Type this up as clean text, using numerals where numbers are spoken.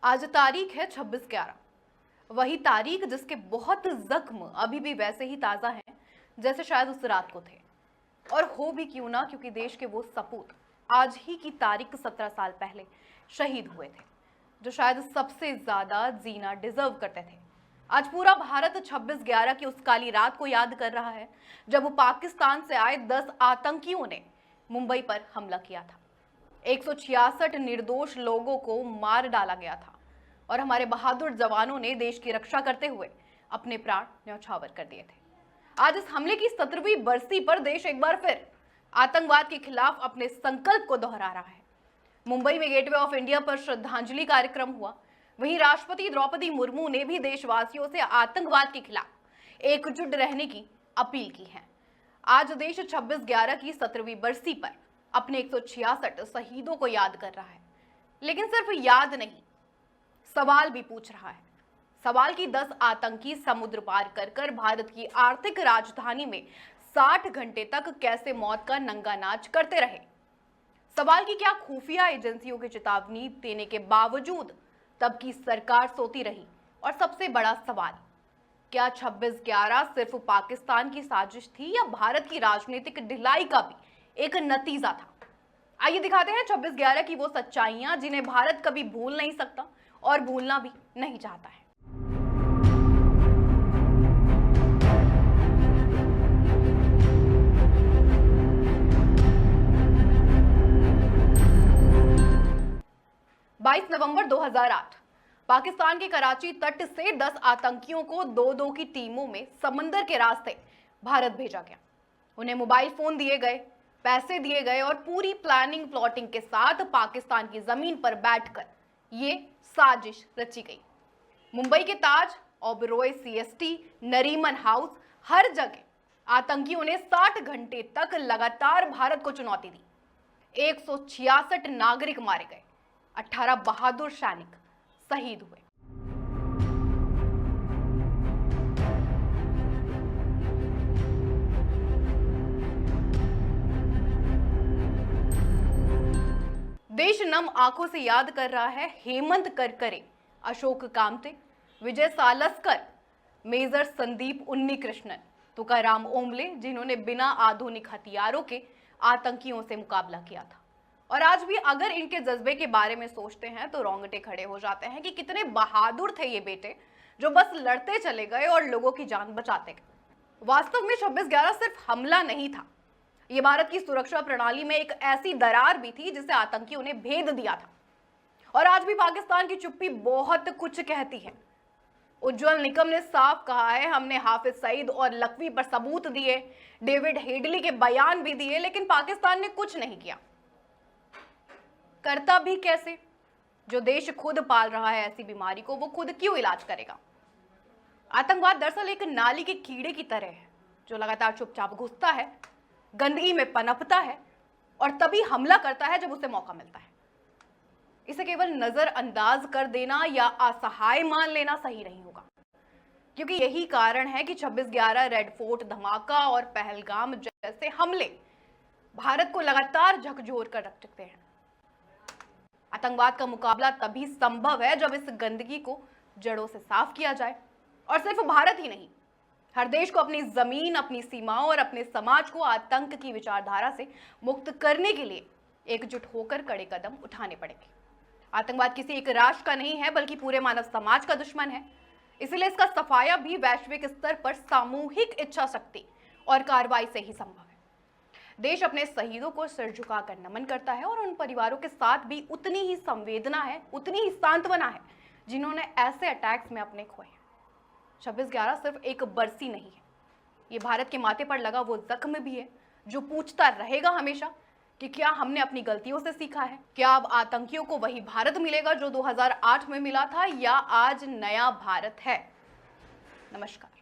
आज तारीख है 26/11। वही तारीख जिसके बहुत जख्म अभी भी वैसे ही ताजा हैं जैसे शायद उस रात को थे। और हो भी क्यों ना, क्योंकि देश के वो सपूत आज ही की तारीख 17 साल पहले शहीद हुए थे, जो शायद सबसे ज्यादा जीना डिजर्व करते थे। आज पूरा भारत 26/11 की उस काली रात को याद कर रहा है जब वो पाकिस्तान से आए 10 आतंकियों ने मुंबई पर हमला किया था। 166 निर्दोष लोगों को मार डाला गया था और हमारे बहादुर जवानों ने देश की रक्षा करते हुए अपने प्राण न्यौछावर कर दिए थे। आज इस हमले की 17वीं बरसी पर देश एक बार फिर आतंकवाद के खिलाफ अपने संकल्प को दोहरा रहा है। मुंबई में गेटवे ऑफ इंडिया पर श्रद्धांजलि कार्यक्रम हुआ। वहीं राष्ट्रपति द्रौपदी मुर्मू ने भी देशवासियों से आतंकवाद के खिलाफ एकजुट रहने की अपील की है। आज देश 26/11 की 17वीं बरसी पर अपने 166 शहीदों को याद कर रहा है, लेकिन सिर्फ याद नहीं, सवाल भी पूछ रहा है। सवाल कि 10 आतंकी समुद्र पार कर भारत की आर्थिक राजधानी में 60 घंटे तक कैसे मौत का नंगा नाच करते रहे। सवाल कि क्या खुफिया एजेंसियों की चेतावनी देने के बावजूद तब की सरकार सोती रही। और सबसे बड़ा सवाल, क्या 26/11 सिर्फ पाकिस्तान की साजिश थी या भारत की राजनीतिक ढिलाई का भी एक नतीजा था। आइए दिखाते हैं 26/11 की वो सच्चाइयां जिन्हें भारत कभी भूल नहीं सकता और भूलना भी नहीं चाहता है। नवंबर 2008 पाकिस्तान के कराची तट से 10 आतंकियों को दो की टीमों में समंदर के रास्ते भारत भेजा गया। उन्हें मोबाइल फोन दिए गए, पैसे दिए गए और पूरी प्लानिंग प्लॉटिंग के साथ पाकिस्तान की जमीन पर बैठकर ये साजिश रची गई। मुंबई के ताज, ओबरॉय सीएसटी, नरीमन हाउस, हर जगह आतंकियों ने 60 घंटे तक लगातार भारत को चुनौती दी। 166 नागरिक मारे गए, 18 बहादुर सैनिक शहीद हुए। देश नम आंखों से याद कर रहा है हेमंत करकरे, अशोक कामते, विजय सालस्कर, मेजर संदीप उन्नीकृष्णन, तुकाराम ओम्बले, जिन्होंने बिना आधुनिक हथियारों के आतंकियों से मुकाबला किया था। और आज भी अगर इनके जज्बे के बारे में सोचते हैं तो रोंगटे खड़े हो जाते हैं कि कितने बहादुर थे ये बेटे, जो बस लड़ते चले गए और लोगों की जान बचाते गए। वास्तव में 26/11 सिर्फ हमला नहीं था, ये भारत की सुरक्षा प्रणाली में एक ऐसी दरार भी थी जिसे आतंकियों ने भेद दिया था। और आज भी पाकिस्तान की चुप्पी बहुत कुछ कहती है। उज्जवल निकम ने साफ कहा है, हमने हाफिज सईद और लखवी पर सबूत दिए, डेविड हेडली के बयान भी दिए, लेकिन पाकिस्तान ने कुछ नहीं किया। करता भी कैसे? जो देश खुद पाल रहा है ऐसी बीमारी को, वो खुद क्यों इलाज करेगा? आतंकवाद दरअसल एक नाली के कीड़े की तरह है जो लगातार चुपचाप घुसता है, गंदगी में पनपता है और तभी हमला करता है जब उसे मौका मिलता है। इसे केवल नजरअंदाज कर देना या असहाय मान लेना सही नहीं होगा, क्योंकि यही कारण है कि 26/11, रेड फोर्ट धमाका और पहलगाम जैसे हमले भारत को लगातार झकझोर कर रख चुके हैं। आतंकवाद का मुकाबला तभी संभव है जब इस गंदगी को जड़ों से साफ किया जाए। और सिर्फ भारत ही नहीं, हर देश को अपनी जमीन, अपनी सीमाओं और अपने समाज को आतंक की विचारधारा से मुक्त करने के लिए एकजुट होकर कड़े कदम उठाने पड़ेंगे। आतंकवाद किसी एक राष्ट्र का नहीं है, बल्कि पूरे मानव समाज का दुश्मन है। इसलिए इसका सफाया भी वैश्विक स्तर पर सामूहिक इच्छा शक्ति और कार्रवाई से ही संभव है। देश अपने शहीदों को सिर झुकाकर नमन करता है और उन परिवारों के साथ भी उतनी ही संवेदना है, उतनी ही सांत्वना है जिन्होंने ऐसे अटैक्स में अपने खोए हैं। 26/11 सिर्फ एक बरसी नहीं है, ये भारत के माथे पर लगा वो जख्म भी है जो पूछता रहेगा हमेशा कि क्या हमने अपनी गलतियों से सीखा है। क्या अब आतंकियों को वही भारत मिलेगा जो 2008 में मिला था, या आज नया भारत है। नमस्कार।